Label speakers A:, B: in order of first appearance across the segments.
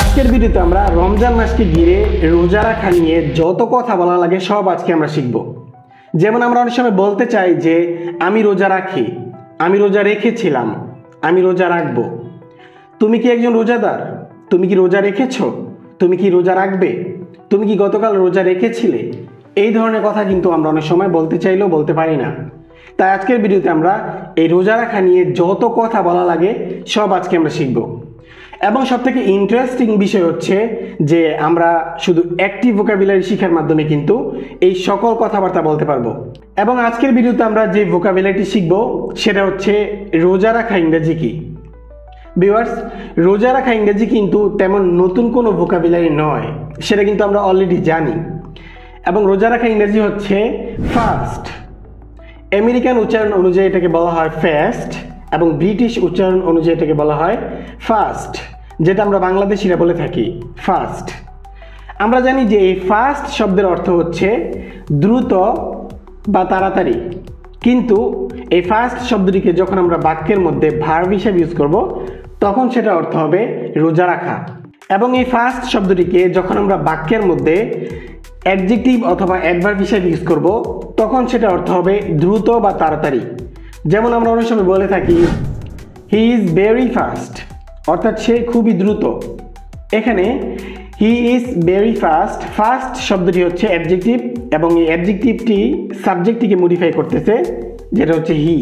A: আজকের ভিডিওতে আমরা রমজান মাসকে ঘিরে রোজা রাখা নিয়ে যত কথা বলা লাগে সব আজকে আমরা শিখব। যেমন আমরা অনেক সময় বলতে চাই যে আমি রোজা রাখি, আমি রোজা রেখেছিলাম, আমি রোজা রাখবো। তুমি কি একজন রোজাদার? তুমি কি রোজা রেখেছো? তুমি কি রোজা রাখবে? তুমি কি গতকাল রোজা রেখেছিলে? এই ধরনের কথা কিন্তু আমরা অনেক সময় বলতে চাইলেও বলতে পারি না। তাই আজকের ভিডিওতে আমরা এই রোজা রাখা নিয়ে যত কথা বলা লাগে সব আজকে আমরা শিখব। এবং সবথেকে ইন্টারেস্টিং বিষয় হচ্ছে যে আমরা শুধু একটি ভোকাবুলারি শেখার মাধ্যমে কিন্তু এই সকল কথাবার্তা বলতে পারবো। এবং আজকের ভিডিওতে আমরা যে ভোকাবুলারিটি শিখব সেটা হচ্ছে রোজা রাখা ইংরেজি কি। ভিউয়ার্স, রোজা রাখা ইংরেজি কিন্তু তেমন নতুন কোনো ভোকাবুলারি নয়, সেটা কিন্তু আমরা অলরেডি জানি। এবং রোজা রাখা ইংরেজি হচ্ছে ফাস্ট। আমেরিকান উচ্চারণ অনুযায়ী এটাকে বলা হয় ফাস্ট এবং ব্রিটিশ উচ্চারণ অনুযায়ী এটাকে বলা হয় ফাস্ট, যেটা আমরা বাংলাদেশিরা বলে থাকি ফাস্ট। আমরা জানি যে এই ফাস্ট শব্দের অর্থ হচ্ছে দ্রুত বা তাড়াতাড়ি, কিন্তু এই ফাস্ট শব্দটিকে যখন আমরা বাক্যের মধ্যে ভার্ব হিসেবে ইউজ করব তখন সেটা অর্থ হবে রোজা রাখা। এবং এই ফাস্ট শব্দটিকে যখন আমরা বাক্যের মধ্যে অ্যাডজেক্টিভ অথবা অ্যাডভার্ব হিসেবে ইউজ করব তখন সেটা অর্থ হবে দ্রুত বা তাড়াতাড়ি। যেমন আমরা অনেক সময় বলে থাকি হি ইজ ভেরি ফাস্ট, অর্থাৎ সে খুবই দ্রুত। এখানে he is very fast, fast শব্দটি হচ্ছে অ্যাডজেক্টিভ এবং এই অ্যাডজেক্টিভটি সাবজেক্টটিকে মডিফাই করতেছে, যেটা হচ্ছে হি।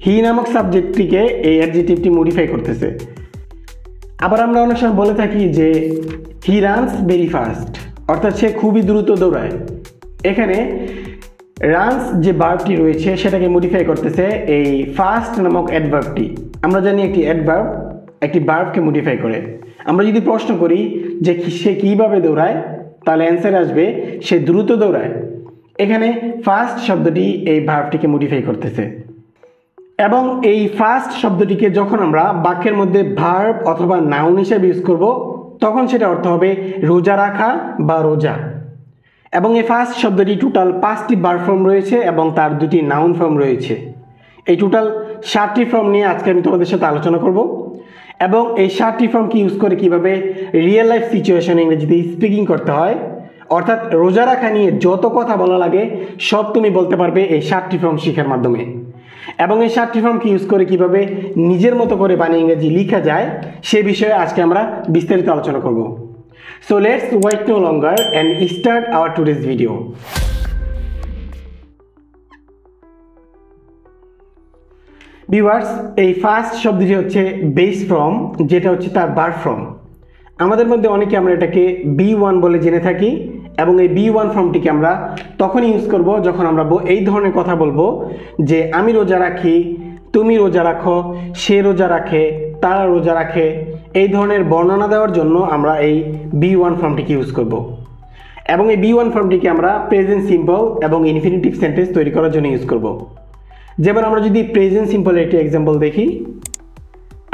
A: হি নামক সাবজেক্টটিকে এই অ্যাডজেক্টিভটি মডিফাই করতেছে। আবার আমরা অনেক সময় বলে থাকি যে হি রানস ভেরি ফাস্ট, অর্থাৎ সে খুবই দ্রুত দৌড়ায়। এখানে রানস যে ভার্বটি রয়েছে সেটাকে মডিফাই করতেছে এই ফাস্ট নামক অ্যাডভার্বটি। আমরা জানি একটি অ্যাডভার্ব একটি ভার্বকে মডিফাই করে। আমরা যদি প্রশ্ন করি যে সে কীভাবে দৌড়ায়, তাহলে অ্যান্সার আসবে সে দ্রুত দৌড়ায়। এখানে ফাস্ট শব্দটি এই ভার্বটিকে মডিফাই করতেছে। এবং এই ফাস্ট শব্দটিকে যখন আমরা বাক্যের মধ্যে ভার্ব অথবা নাউন হিসেবে ইউজ করব তখন সেটা অর্থ হবে রোজা রাখা বা রোজা। এবং এই ফাস্ট শব্দটি টোটাল 5টি ভার্ব ফর্ম রয়েছে এবং তার 2টি নাউন ফর্ম রয়েছে। এই টোটাল 7টি ফর্ম নিয়ে আজকে আমি তোমাদের সাথে আলোচনা করব এবং এই 7টি ফর্মকে ইউজ করে কিভাবে রিয়েল লাইফ সিচুয়েশন ইংরেজিতে স্পিকিং করতে হয়, অর্থাৎ রোজা রাখা নিয়ে যত কথা বলা লাগে সব তুমি বলতে পারবে এই 7টি ফর্ম শেখার মাধ্যমে। এবং এই 7টি ফর্মকে ইউজ করে কিভাবে নিজের মতো করে বানিয়ে ইংরেজি লেখা যায় সে বিষয়ে আজকে আমরা বিস্তারিত আলোচনা করব। So let's wait no longer and start our today's video. Viewers, এই ফার্স্ট শব্দটি হচ্ছে বেস ফর্ম, যেটা হচ্ছে তার ভার্ব ফর্ম। আমাদের মধ্যে অনেকে আমরা এটাকে B1 বলে জেনে থাকি এবং এই B1 ফর্মটিকে আমরা তখন ইউজ করব যখন আমরা এই ধরনের কথা বলবো যে আমি রোজা রাখি, তুমি রোজা রাখো, সে রোজা রাখে, তারা রোজা রাখে। এই ধরনের বর্ণনা দেওয়ার জন্য আমরা এই B1 ফর্মটিকে ইউজ করব। এবং এই B1 ফর্মটিকে আমরা প্রেজেন্ট সিম্পল এবং ইনফিনিটিভ সেন্টেন্স তৈরি করার জন্য ইউজ করব। যেমন আমরা যদি প্রেজেন্ট সিম্পলের একটি এক্সাম্পল দেখি,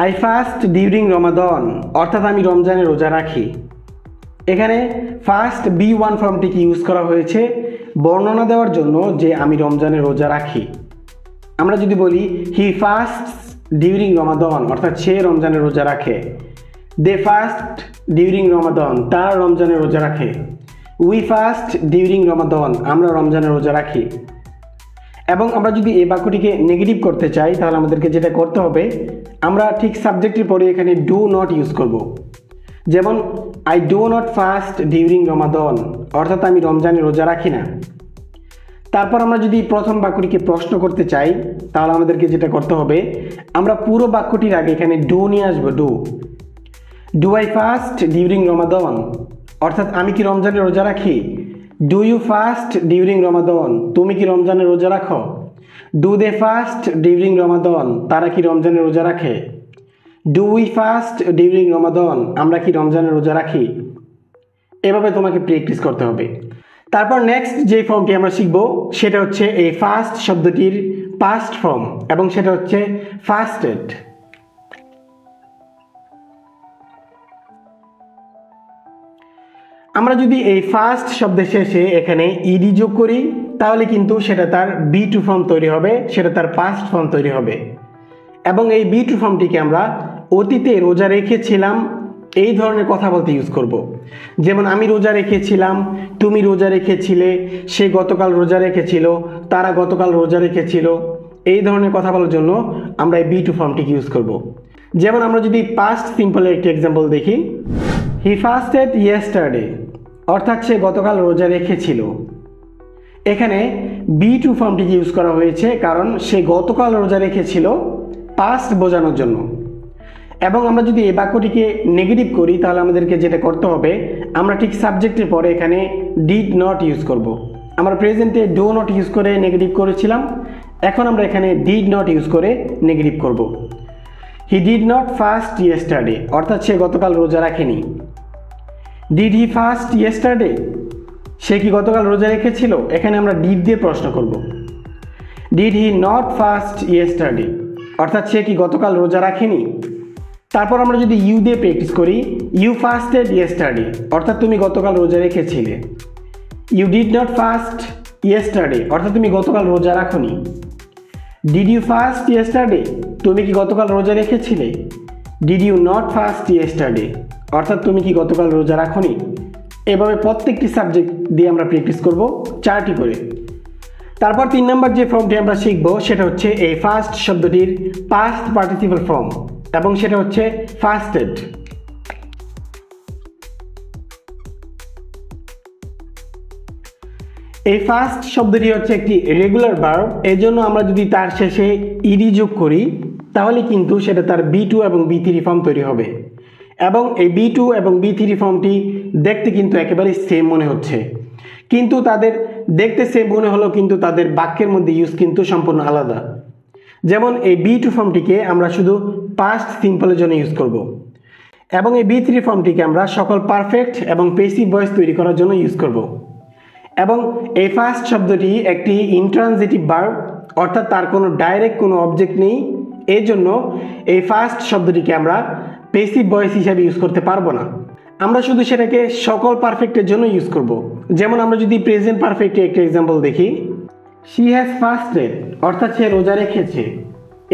A: আই ফাস্ট ডিউরিং রমাদান, অর্থাৎ আমি রমজানে রোজা রাখি। এখানে ফার্স্ট B1 ফর্মটিকে ইউজ করা হয়েছে বর্ণনা দেওয়ার জন্য যে আমি রমজানে রোজা রাখি। আমরা যদি বলি হি ফাস্ট ডিউরিং রমাদান, অর্থাৎ সে রমজানে রোজা রাখে। দে ফাস্ট ডিউরিং রমাদান, তারা রমজানে রোজা রাখে। উই ফাস্ট ডিউরিং রমাদান, আমরা রমজানে রোজা রাখি। এবং আমরা যদি এই বাক্যটিকে নেগেটিভ করতে চাই তাহলে আমাদেরকে যেটা করতে হবে, আমরা ঠিক সাবজেক্টের পরে এখানে ডু নট ইউজ করব। যেমন I do not fast during Ramadan, অর্থাৎ আমি রমজানে রোজা রাখি না। তারপর আমরা যদি প্রথম বাক্যটিকে প্রশ্ন করতে চাই তাহলে আমাদেরকে যেটা করতে হবে, আমরা পুরো বাক্যটির আগে এখানে ডু নিয়ে আসবো। Do I fast during Ramadan, অর্থাৎ আমি কি রমজানে রোজা রাখি। ডু ইউ ফাস্ট ডিউরিং রমাদান, তুমি কি রমজানে রোজা রাখো। ডু দে ফাস্ট ডিউরিং রমাদান, তারা কি রমজানে রোজা রাখে। ডু উই ফাস্ট ডিউরিং রমাদান, আমরা কি রমজানে রোজা রাখি। এভাবে তোমাকে প্র্যাকটিস করতে হবে। তারপর নেক্সট যে ফর্মটি আমরা শিখব সেটা হচ্ছে এই ফাস্ট শব্দটির পাস্ট ফর্ম এবং সেটা হচ্ছে ফাস্টেড। আমরা যদি এই ফাস্ট শব্দের শেষে এখানে ইডি যোগ করি তাহলে কিন্তু সেটা তার B2 ফর্ম তৈরি হবে, সেটা তার পাস্ট ফর্ম তৈরি হবে। এবং এই B2 ফর্মটিকে আমরা অতীতে রোজা রেখেছিলাম এই ধরনের কথা বলতে ইউজ করব। যেমন আমি রোজা রেখেছিলাম, তুমি রোজা রেখেছিলে, সে গতকাল রোজা রেখেছিল, তারা গতকাল রোজা রেখেছিল। এই ধরনের কথা বলার জন্য আমরা এই বি টু ফর্মটিকে ইউজ করব। যেমন আমরা যদি পাস্ট সিম্পলের একটি এক্সাম্পল দেখি, হি ফাস্টেড ইয়েস্টারডে, অর্থাৎ সে গতকাল রোজা রেখেছিল। এখানে বি টু ফর্মটিকে ইউজ করা হয়েছে কারণ সে গতকাল রোজা রেখেছিল, পাস্ট বোঝানোর জন্য। এবং আমরা যদি এই বাক্যটিকে নেগেটিভ করি তাহলে আমাদেরকে যেটা করতে হবে, আমরা ঠিক সাবজেক্টের পরে এখানে ডিড নট ইউজ করব। আমরা প্রেজেন্টে ডো নট ইউজ করে নেগেটিভ করেছিলাম, এখন আমরা এখানে ডিড নট ইউজ করে নেগেটিভ করব। He did not fast yesterday, অর্থাৎ সে গতকাল রোজা রাখেনি। ডিড হি ফাস্ট ইয়েস্টারডে, সে কি গতকাল রোজা রেখেছিল? এখানে আমরা ডিড দিয়ে প্রশ্ন করব। Did he not fast yesterday, অর্থাৎ সে কি গতকাল রোজা রাখেনি। তারপর আমরা যদি ইউ দিয়ে প্র্যাকটিস করি, ইউ ফাস্টেড ইয়েস্টারডে, অর্থাৎ তুমি গতকাল রোজা রেখেছিলে। You did not fast yesterday, অর্থাৎ তুমি গতকাল রোজা রাখোনি। ডিড ইউ ফাস্ট ইয়েস্টারডে, তুমি কি গতকাল রোজা রেখেছিলে। Did you not fast yesterday, অর্থাৎ তুমি কি গতকাল রোজা রাখোনি। এভাবে প্রত্যেকটি সাবজেক্ট দিয়ে আমরা প্র্যাকটিস করব 4টি করে। তারপর 3 নম্বর যে ফর্মটি আমরা শিখব সেটা হচ্ছে এই ফাস্ট শব্দটির পাস্ট পার্টিসিপল ফর্ম, এবং সেটা হচ্ছে ফাস্টেড। এই ফাস্ট শব্দটি হচ্ছে একটি রেগুলার ভার্ব, এই জন্য আমরা যদি তার শেষে ইডি যোগ করি তাহলে কিন্তু সেটা তার B2 এবং B3 ফর্ম তৈরি হবে। এবং এই B2 এবং B3 ফর্মটি দেখতে কিন্তু একেবারে সেম মনে হচ্ছে, কিন্তু তাদের দেখতে সেম মনে হলেও কিন্তু তাদের বাক্যের মধ্যে ইউজ কিন্তু সম্পূর্ণ আলাদা। যেমন এই B2 ফর্মটিকে আমরা শুধু পাস্ট সিম্পলের জন্য ইউজ করব, এবং এই B3 ফর্মটিকে আমরা সকল পারফেক্ট এবং পেসিভ ভয়েস তৈরি করার জন্য ইউজ করব। এবং এই ফাস্ট শব্দটি একটি ইন্ট্রানজিটিভ ভার্ব, অর্থাৎ তার কোনো ডাইরেক্ট কোনো অবজেক্ট নেই, এই জন্য এই ফাস্ট শব্দটিকে আমরা পেসিভ ভয়েস হিসাবে ইউজ করতে পারবো না। আমরা শুধু সেটাকে সকল পারফেক্টের জন্য ইউজ করব। যেমন আমরা যদি প্রেজেন্ট পারফেক্টে একটা এক্সাম্পল দেখি, শি হ্যাজ ফাস্টেড, অর্থাৎ সে রোজা রেখেছে।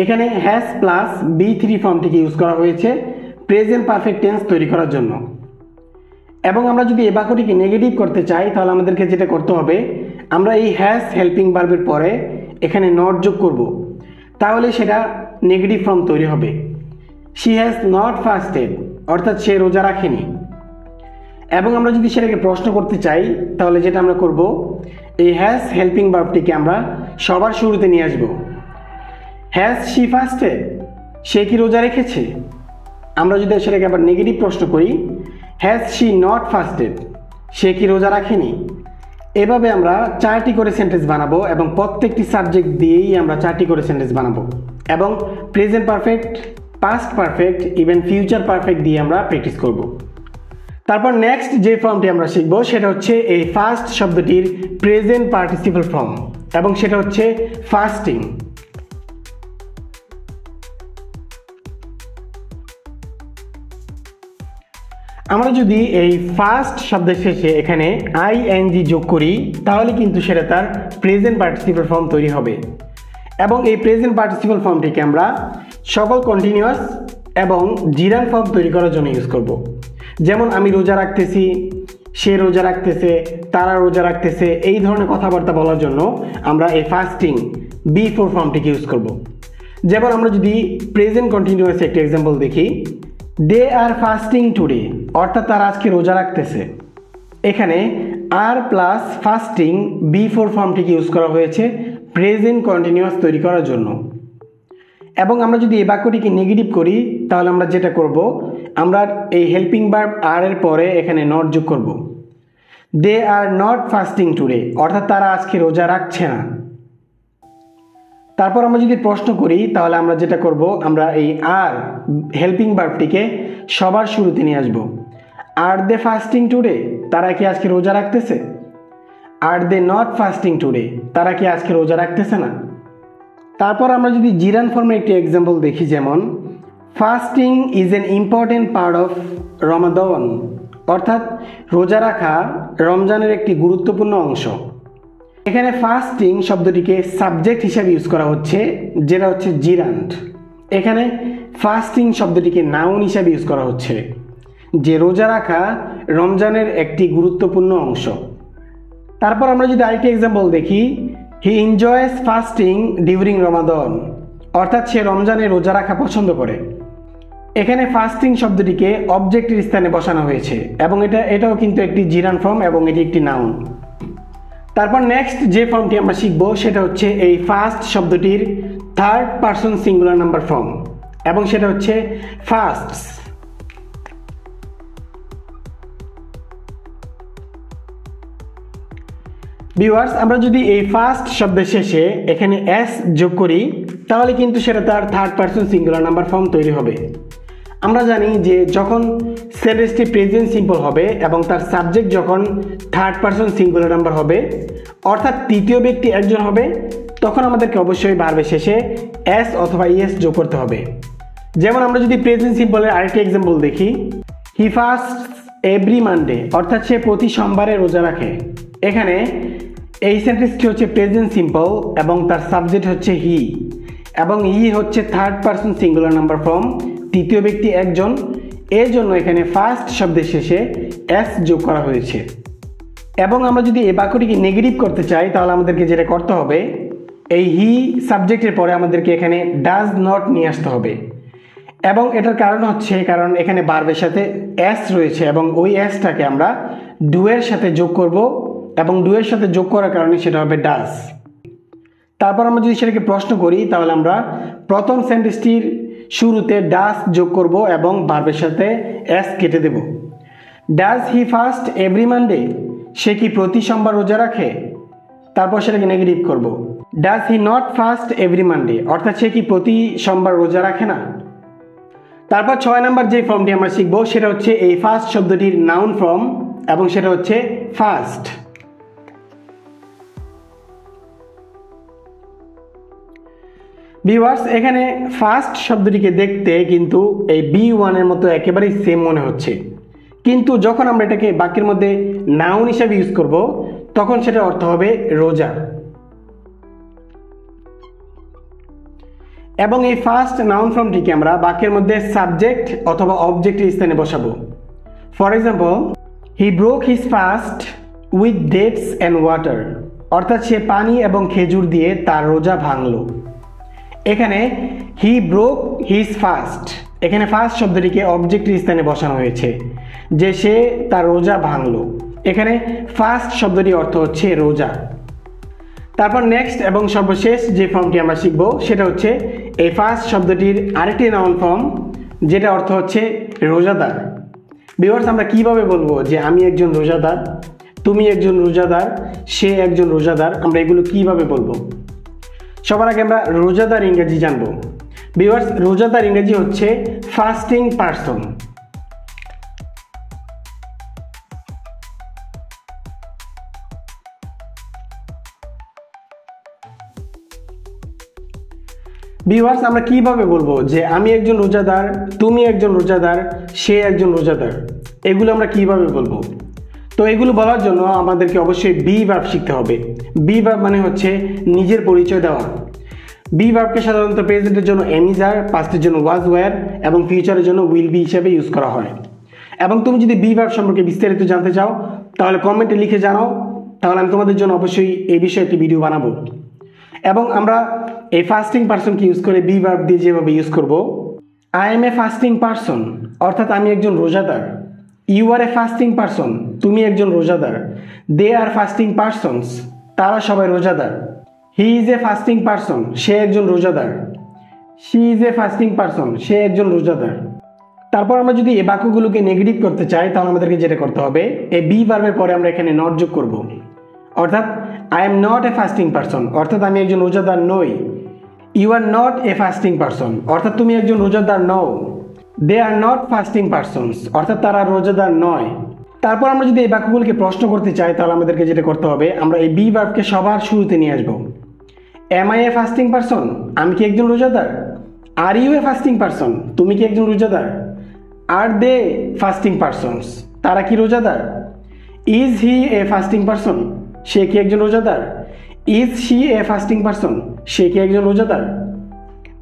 A: এখানে হ্যাজ প্লাস B3 ফর্মটিকে ইউজ করা হয়েছে প্রেজেন্ট পারফেক্ট টেন্স তৈরি করার জন্য। এবং আমরা যদি এই বাক্যটিকে নেগেটিভ করতে চাই তাহলে আমাদেরকে যেটা করতে হবে, আমরা এই হ্যাজ হেল্পিং ভার্বের পরে এখানে নট যোগ করব, তাহলে সেটা নেগেটিভ ফর্ম তৈরি হবে। শি হ্যাজ নট ফাস্টেড, অর্থাৎ সে রোজা রাখেনি। এবং আমরা যদি সেটাকে প্রশ্ন করতে চাই তাহলে যেটা আমরা করব, এই হ্যাজ হেল্পিং ভার্বটিকে আমরা সবার শুরুতে নিয়ে আসব। হ্যাজ শি ফাস্টেড, সে কি রোজা রেখেছে। আমরা যদি সেটাকে আবার নেগেটিভ প্রশ্ন করি, হ্যাজ শি নট ফাস্টেড, সে কি রোজা রাখেনি। এভাবে আমরা 4টি করে সেন্টেন্স বানাবো, এবং প্রত্যেকটি সাবজেক্ট দিয়েই আমরা 4টি করে সেন্টেন্স বানাবো, এবং present perfect, past perfect, even future perfect দিয়ে আমরা প্র্যাকটিস করব। তারপর নেক্সট যে ফর্মটি আমরা শিখব সেটা হচ্ছে এই ফাস্ট শব্দটির প্রেজেন্ট পার্টিসিপল ফর্ম, এবং সেটা হচ্ছে ফাস্টিং। আমরা যদি এই ফাস্ট শব্দের শেষে এখানে ING যোগ করি তাহলে কিন্তু সেটা তার প্রেজেন্ট পার্টিসিপল ফর্ম তৈরি হবে। এবং এই প্রেজেন্ট পার্টিসিপল ফর্মটিকে আমরা সকল কন্টিনিউয়াস এবং জিরান ফর্ম তৈরি করার জন্য ইউজ করব। যেমন আমি রোজা রাখতেছি, সে রোজা রাখতেছে, তারা রোজা রাখতেছে, এই ধরনের কথাবার্তা বলার জন্য আমরা এই ফাস্টিং B4 ফর্মটিকে ইউজ করব। যেমন আমরা যদি প্রেজেন্ট কন্টিনিউয়াস একটা এক্সাম্পল দেখি, দে আর ফাস্টিং টুডে, অর্থাৎ তারা আজকে রোজা রাখতেছে। এখানে আর প্লাস ফাস্টিং B4 ফর্মটিকে ইউজ করা হয়েছে প্রেজেন্ট কন্টিনিউয়াস তৈরি করার জন্য। এবং আমরা যদি এই বাক্যটিকে নেগেটিভ করি তাহলে আমরা যেটা করব, আমরা এই হেল্পিং ভার্ব আর এর পরে এখানে নট যোগ করব। দে আর নট ফাস্টিং টুডে, অর্থাৎ তারা আজকে রোজা রাখছে না। তারপর আমরা যদি প্রশ্ন করি তাহলে আমরা যেটা করব, আমরা এই আর হেল্পিং ভার্বটিকে সবার শুরুতে নিয়ে আসব। আর দে ফাস্টিং টুডে, তারা কি আজকে রোজা রাখতেছে। আর দে নট ফাস্টিং টুডে, তারা কি আজকে রোজা রাখতেছে না। তারপর আমরা যদি জিরান ফর্মের একটি এক্সাম্পল দেখি, যেমন fasting is an important part of Ramadan, অর্থাৎ রোজা রাখা রমজানের একটি গুরুত্বপূর্ণ অংশ। এখানে ফাস্টিং শব্দটিকে সাবজেক্ট হিসাবে ইউজ করা হচ্ছে, যেটা হচ্ছে জিরান্ট। এখানে ফাস্টিং শব্দটিকে নাউন হিসাবে ইউজ করা হচ্ছে, যে রোজা রাখা রমজানের একটি গুরুত্বপূর্ণ অংশ। তারপর আমরা যদি আরেকটি এক্সাম্পল দেখি, হি এনজয়েস ফাস্টিং ডিউরিং রমাদান, অর্থাৎ সে রমজানে রোজা রাখা পছন্দ করে। এখানে ফাস্টিং শব্দটিকে অবজেক্টের স্থানে বসানো হয়েছে এবং এটাও কিন্তু একটি জিরান ফর্ম এবং এটি একটি নাউন। তারপর নেক্সট যে ফর্মটি আমরা শিখব সেটা হচ্ছে এই ফাস্ট শব্দটির third person singular number form এবং সেটা হচ্ছে ফাস্টস। ভিউয়ার্স, আমরা যদি এই ফাস্ট শব্দের শেষে এখানে এস যোগ করি তাহলে কিন্তু সেটা তার third person singular number form তৈরি হবে। আমরা জানি যে যখন সেন্টেন্সটি প্রেজেন্ট সিম্পল হবে এবং তার সাবজেক্ট যখন থার্ড পারসন সিঙ্গুলার নাম্বার হবে অর্থাৎ তৃতীয় ব্যক্তি একজন হবে, তখন আমাদেরকে অবশ্যই ভার্বের শেষে এস অথবা ইএস যোগ করতে হবে। যেমন আমরা যদি প্রেজেন্ট সিম্পলের আরেকটি এক্সাম্পল দেখি, হি ফাস্টস এভরি মানডে, অর্থাৎ সে প্রতি সোমবারে রোজা রাখে। এখানে এই সেন্টেন্সটি হচ্ছে প্রেজেন্ট সিম্পল এবং তার সাবজেক্ট হচ্ছে হি এবং হি হচ্ছে third person singular number form, তৃতীয় ব্যক্তি একজন, এর জন্য এখানে ফার্স্ট শব্দের শেষে এস যোগ করা হয়েছে। এবং আমরা যদি এই বাক্যটিকে নেগেটিভ করতে চাই তাহলে আমাদেরকে যেটা করতে হবে, এই হি সাবজেক্টের পরে আমাদেরকে এখানে ডাজ নট নিয়ে আসতে হবে এবং এটার কারণ হচ্ছে কারণ এখানে ভার্বের সাথে এস রয়েছে এবং ওই এসটাকে আমরা ডু এর সাথে যোগ করব এবং ডু এর সাথে যোগ করার কারণে সেটা হবে ডাজ। তারপর আমরা যদি সেটাকে প্রশ্ন করি তাহলে আমরা প্রথম সেন্টেন্সটির শুরুতে ডাজ যোগ করব এবং ভার্বের সাথে এস কেটে দেব। Does he fast every Monday, সে কি প্রতি সোমবার রোজা রাখে? তারপর সেটাকে নেগেটিভ করব। Does he not fast every Monday, অর্থাৎ সে কি প্রতি সোমবার রোজা রাখে না। তারপর 6 নম্বর যে ফর্মটি আমরা শিখব সেটা হচ্ছে এই ফাস্ট শব্দটির নাউন ফর্ম এবং সেটা হচ্ছে ফাস্ট। ভিউয়ার্স, এখানে ফাস্ট শব্দটিকে দেখতে কিন্তু এই B1 এর মতো একেবারেই সেম মনে হচ্ছে, কিন্তু যখন আমরা এটাকে বাক্যের মধ্যে নাউন হিসেবে ইউজ করব তখন সেটার অর্থ হবে রোজা। এবং এই ফার্স্ট নাউন ফর্মটিকে আমরা বাক্যের মধ্যে সাবজেক্ট অথবা অবজেক্টের স্থানে বসাবো। For example, he broke his fast with dates and water, অর্থাৎ সে পানি এবং খেজুর দিয়ে তার রোজা ভাঙল। এখানে হি ব্রোক হিজ ফাস্ট, এখানে ফাস্ট শব্দটিকে অবজেক্টের স্থানে বসানো হয়েছে যে সে তার রোজা ভাঙল। এখানে ফাস্ট শব্দটির অর্থ হচ্ছে রোজা। তারপর নেক্সট এবং সর্বশেষ যে ফর্মটি আমরা শিখব সেটা হচ্ছে এই ফাস্ট শব্দটির আরেকটি নাউন ফর্ম যেটা অর্থ হচ্ছে রোজাদার। ভিউয়ার্স, আমরা কিভাবে বলবো যে আমি একজন রোজাদার, তুমি একজন রোজাদার, সে একজন রোজাদার, আমরা এগুলো কিভাবে বলবো? সবার আগে আমরা রোজাদার ইংরেজি জানবো। ভিউয়ার্স, রোজাদার ইংরেজি হচ্ছে ফাস্টিং পারসন। ভিউয়ার্স, আমরা কিভাবে বলবো যে আমি একজন রোজাদার, তুমি একজন রোজাদার, সে একজন রোজাদার, এগুলো আমরা কিভাবে বলবো? তো এগুলো বলার জন্য আমাদেরকে অবশ্যই বি ভার্ব শিখতে হবে। বি ভার্ব মানে হচ্ছে নিজের পরিচয় দেওয়া। বি ভার্বকে সাধারণত প্রেজেন্টের জন্য এম ইজ আর, পাস্টের জন্য ওয়াজ ওয়্যার এবং ফিউচারের জন্য উইল বি হিসাবে ইউজ করা হয়। এবং তুমি যদি বি ভার্ব সম্পর্কে বিস্তারিত জানতে চাও তাহলে কমেন্টে লিখে জানাও, তাহলে আমি তোমাদের জন্য অবশ্যই এই বিষয়ে একটি ভিডিও বানাবো। এবং আমরা এই ফাস্টিং পারসনকে ইউজ করে বি ভার্ব দিয়ে যেভাবে ইউজ করব, I am a fasting person, অর্থাৎ আমি একজন রোজাদার। You are a fasting person, তুমি একজন রোজাদার। দে আর ফাস্টিং পারসনস, তারা সবাই রোজাদার। He is a fasting person, সে একজন রোজাদার। She is a fasting person, সে একজন রোজাদার। তারপর আমরা যদি এই বাক্যগুলোকে নেগেটিভ করতে চাই তাহলে আমাদেরকে যেটা করতে হবে, এই বি ভার্বের পরে আমরা এখানে নট যোগ করব, অর্থাৎ I am not a fasting person, অর্থাৎ আমি একজন রোজাদার নই। You are not a fasting person, অর্থাৎ তুমি একজন রোজাদার নও। They are not fasting persons, অর্থাৎ তারা রোজাদার নয়। তারপর আমরা যদি এই বাক্যগুলোকে প্রশ্ন করতে চাই তাহলে আমাদেরকে যেটা করতে হবে, আমরা এই বি ভার্বকে সবার শুরুতে নিয়ে আসবো। Am I a fasting person, আমি কি একজন রোজাদার? Are you a fasting person, তুমি কি একজন রোজাদার? আর দে ফাস্টিং পারসনস, তারা কি রোজাদার? Is he a fasting person, সে কি একজন রোজাদার? Is she a fasting person, সে কি একজন রোজাদার?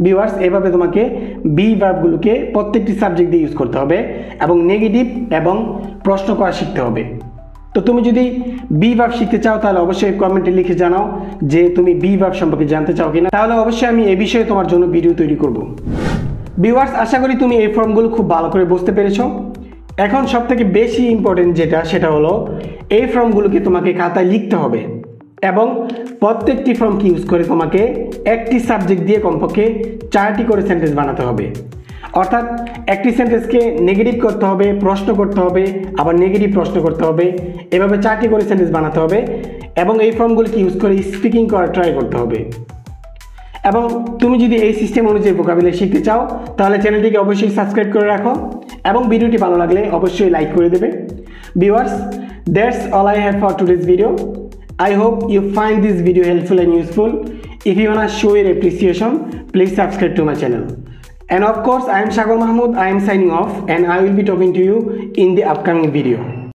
A: ভিউয়ার্স, এভাবে তোমাকে বি ভার্বগুলোকে প্রত্যেকটি সাবজেক্ট দিয়ে ইউজ করতে হবে এবং নেগেটিভ এবং প্রশ্ন করা শিখতে হবে। তো তুমি যদি বি ভার্ব শিখতে চাও তাহলে অবশ্যই কমেন্টে লিখে জানাও যে তুমি বি ভার্ব সম্পর্কে জানতে চাও কিনা, তাহলে অবশ্যই আমি এই বিষয়ে তোমার জন্য ভিডিও তৈরি করব। ভিউয়ার্স, আশা করি তুমি এই ফর্মগুলো খুব ভালো করে বুঝতে পেরেছো। এখন সবথেকে বেশি ইম্পর্টেন্ট সেটা হলো এই ফর্মগুলোকে তোমাকে খাতায় লিখতে হবে এবং প্রত্যেকটি ফর্মকে ইউজ করে তোমাকে একটি সাবজেক্ট দিয়ে কমপক্ষে 4টি করে সেন্টেন্স বানাতে হবে। অর্থাৎ একটি সেন্টেন্সকে নেগেটিভ করতে হবে, প্রশ্ন করতে হবে, আবার নেগেটিভ প্রশ্ন করতে হবে, এভাবে 4টি করে সেন্টেন্স বানাতে হবে এবং এই ফর্মগুলোকে ইউজ করে স্পিকিং করার ট্রাই করতে হবে। এবং তুমি যদি এই সিস্টেম অনুযায়ী ভোকাবুলারি শিখতে চাও তাহলে চ্যানেলটিকে অবশ্যই সাবস্ক্রাইব করে রাখো এবং ভিডিওটি ভালো লাগলে অবশ্যই লাইক করে দেবে। Viewers, that's all I have for today's video. I hope you find this video helpful and useful. If you wanna show your appreciation, please subscribe to my channel. And of course, I am Sagar Mahmood. I am signing off and I will be talking to you in the upcoming video.